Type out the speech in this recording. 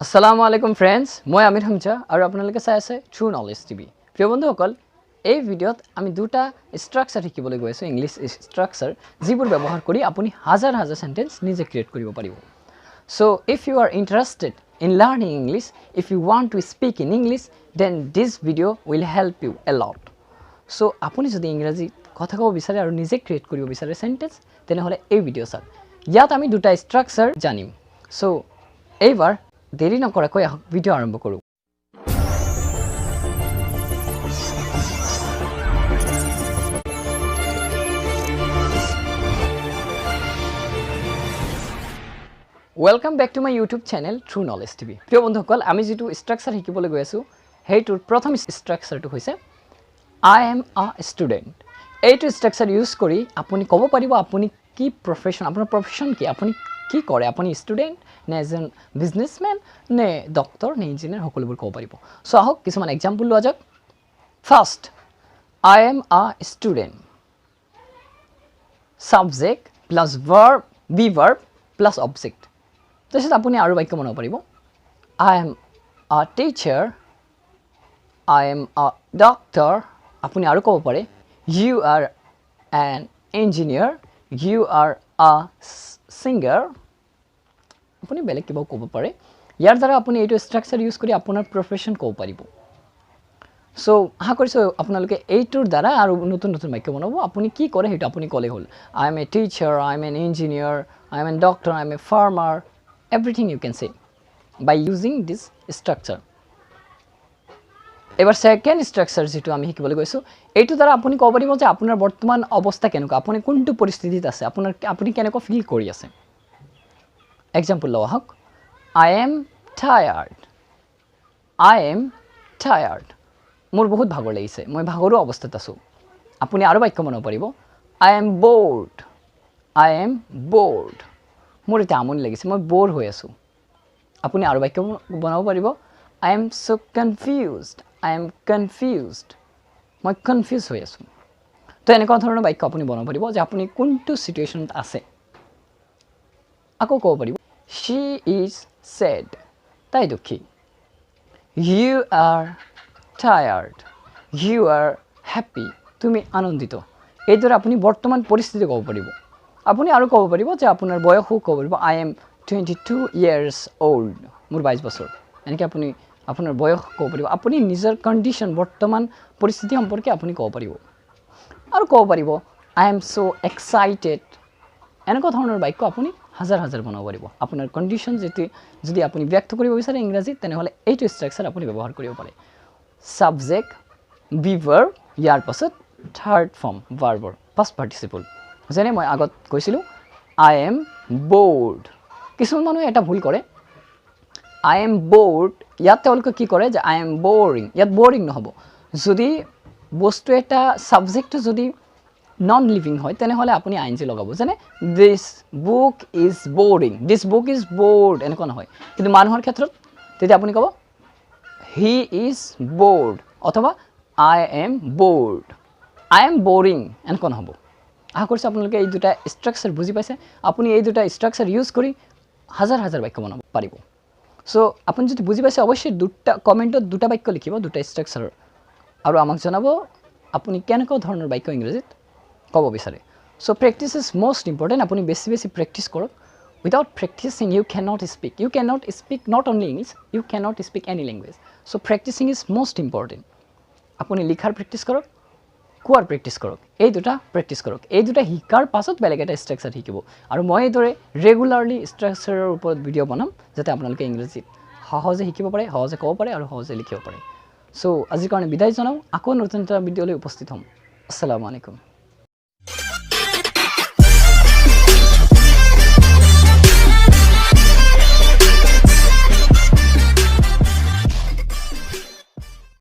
Assalamu alaikum friends, মই Amir Hamza আৰু আপোনালোকে চাই আছে True Knowledge TV। প্ৰিয় বন্ধুসকল, এই ভিডিঅ'ত আমি দুটা ষ্ট্ৰাকচাৰ শিকিবলৈ গৈ আছো ইংলিছ ষ্ট্ৰাকচাৰ যিবোৰ ব্যৱহাৰ কৰি আপুনি হাজাৰ হাজাৰ সেন্টেন্স নিজে ক্ৰিয়েট কৰিব পাৰিব। So if you are interested in learning English, if you want to speak in English, then this video will help you a lot. So আপুনি যদি ইংৰাজী কথা ক'ব বিচাৰে আৰু নিজে ক্ৰিয়েট কৰিব বিচাৰে সেন্টেন্স তেনেহলে এই ভিডিঅ' চাওক। ইয়াত আমি দুটা ষ্ট্ৰাকচাৰ জানিম। So এইবাৰ দেৰি নকৰাকৈ ভিডিঅ' আৰম্ভ কৰোঁ। Welcome back to my YouTube channel True Knowledge TV. প্ৰিয় বন্ধুসকল, আমি যেটো ষ্ট্ৰাকচাৰ শিকিবলৈ গৈ আছো হেইটোৰ প্ৰথম ষ্ট্ৰাকচাৰটো হৈছে I am a student. এইটো ষ্ট্ৰাকচাৰ ইউজ কৰি আপুনি ক'ব পাৰিব আপুনি কি প্ৰফেশন, আপোনাৰ প্ৰফেশন কি, আপুনি কি কৰে, আপুনি ষ্টুডেন্ট নে এজন বিজনেসম্যান নে ডক্টৰ নে ইঞ্জিনিয়াৰ সকলোবোৰ ক'ব পাৰিব। সো আহক কিছুমান এক্সাম্পল লোৱা যাওক। First, I am a student. Subject plus verb, be verb plus object. তাৰপিছত আপুনি আৰু বাক্য বনাব পাৰিব। I am a teacher. I am a doctor. আপুনি আৰু ক'ব পাৰে You are an engineer. You are a singer. আপুনি বেলেগ কিবা ক'ব পাৰে। ইয়াৰ দ্বাৰা আপুনি এইটো ষ্ট্ৰাকচাৰ ইউজ কৰি আপোনাৰ প্ৰফেশন ক'ব পাৰিব। সো আশা কৰিছো আপোনালোকে এইটোৰ দ্বাৰা আৰু নতুন নতুন বাক্য বনাব। আপুনি কি কৰে হেইটো আপুনি ক'লে হ'ল। I am a teacher, I am an engineer, I am a doctor, I am a farmer. Everything you can say by using this structure. এবাৰ সেকেন্ড ষ্ট্ৰাকচাৰ যেটো আমি শিকিবলৈ গৈছো এইটো দ্বাৰা আপুনি ক'ব পাৰিব যে আপোনাৰ বৰ্তমান অৱস্থা কেনেকুৱা, আপুনি কোনটো পৰিস্থিতিত আছে, আপুনি কেনেকুৱা ফিল কৰি আছে। এক্সাম্পল লওয়া হওক। I am tired. I am tired. মোৰ বহুত ভাগৰ লাগিছে, মই ভাগৰু অৱস্থাত আছো। আপুনি আৰু বাক্য বনাব পাৰিব। I am bored. I am bored. মোৰ এটা আমনি লাগিছে, মই বৰ হৈ আছো। আপুনি আৰু বাক্য বনাব পাৰিব। I am so confused. I am confused. মই কনফিউজ হৈ আছো। তো এনেকুৱা ধৰণৰ বাক্য আপুনি বনাব পাৰিব যে আপুনি কোনটো সিচুৱেশনত আছে। আকৌ ক'ব পাৰিব She is sad. তাই দুখী। You are tired. You are happy. তুমি আনন্দিত। এইদৰে আপুনি বৰ্তমান পৰিস্থিতি ক'ব পাৰিব। আপুনি আৰু ক'ব পাৰিব যে আপোনাৰ বয়সও ক'ব পাৰিব I am 22 years old. মোৰ 22 বছৰ। এনেকৈ আপুনি আপোনাৰ বয়স ক'ব পাৰিব। আপুনি নিজৰ কন্ডিশন বৰ্তমান পৰিস্থিতি সম্পৰ্কে আপুনি ক'ব পাৰিব। আৰু ক'ব পাৰিব I am so excited. এনেকুৱা ধৰণৰ বাক্য আপুনি হাজাৰ হাজাৰ বনাব পাৰিব। আপোনাৰ কন্ডিশন যদি আপুনি ব্যক্ত কৰিব বিচাৰে ইংৰাজী তেনেহলে এইটো ষ্ট্ৰাকচাৰ আপুনি ব্যৱহাৰ কৰিব পাৰে। সাবজেক্ট, বি ভাৰ্ব, ইয়াৰ পাছত থাৰ্ড ফৰ্ম ভাৰ্বৰ পাষ্ট পাৰ্টিসিপল। যেনে মই আগত কৈছিলো I am bored. কিছুমান মানুহে এটা ভুল কৰে I am bored ইয়াত তেওঁলোকে কি কৰে যে I am boring. ইয়াত boring নহব। যদি বস্তু এটা সাবজেক্ট যদি নন লিভিং হয় তেনেহলে আপুনি আইএনজি লগাব। যেনে this book is boring. This book is bored এনেকুৱা নহয়। কিন্তু মানুহৰ ক্ষেত্ৰত তেতিয়া আপুনি ক'ব he is bored অথবা I am bored. I am boring এনেকুৱা নহব। আশা কৰিছো আপোনালোকে এই দুটা ষ্ট্ৰাকচাৰ বুজি পাইছে। আপুনি এই দুটা ষ্ট্ৰাকচাৰ ইউজ কৰি হাজাৰ হাজাৰ বাক্য বনাব পাৰিব। সো আপুনি যদি বুজি পাইছে অৱশ্যই দুটা কমেন্টত দুটা বাক্য লিখিব দুটা ষ্ট্ৰাকচাৰ আৰু আমাক জনাব আপুনি কেনেকুৱা ধৰণৰ বাক্য ইংৰাজীত ক'ব বিচাৰে। So practice is most important. আপুনি বেছি বেছি প্ৰেক্টিস কৰক। Without practising you cannot speak. You cannot speak not only English, you cannot speak any language. So practicing is most important. আপুনি লিখাৰ প্ৰেক্টিস কৰক, কোৱাৰ প্ৰেক্টিস কৰক। এই দুটা প্ৰেক্টিস কৰক। এই দুটা শিকাৰ পাছত বেলেগ এটা ষ্ট্ৰাকচাৰ শিকিব। আৰু মই এইদৰে ৰেগুলাৰলি ষ্ট্ৰাকচাৰৰ ওপৰত ভিডিঅ' বনাম যাতে আপোনালোকে ইংৰাজী সহজে শিকিব পাৰে, সহজে ক'ব পাৰে আৰু সহজে লিখিব পাৰে। সো আজিৰ কাৰণে বিদায় জনাও। আকৌ নতুন এটা ভিডিঅ'লৈ উপস্থিত হ'ম। আসসালামু আলাইকুম।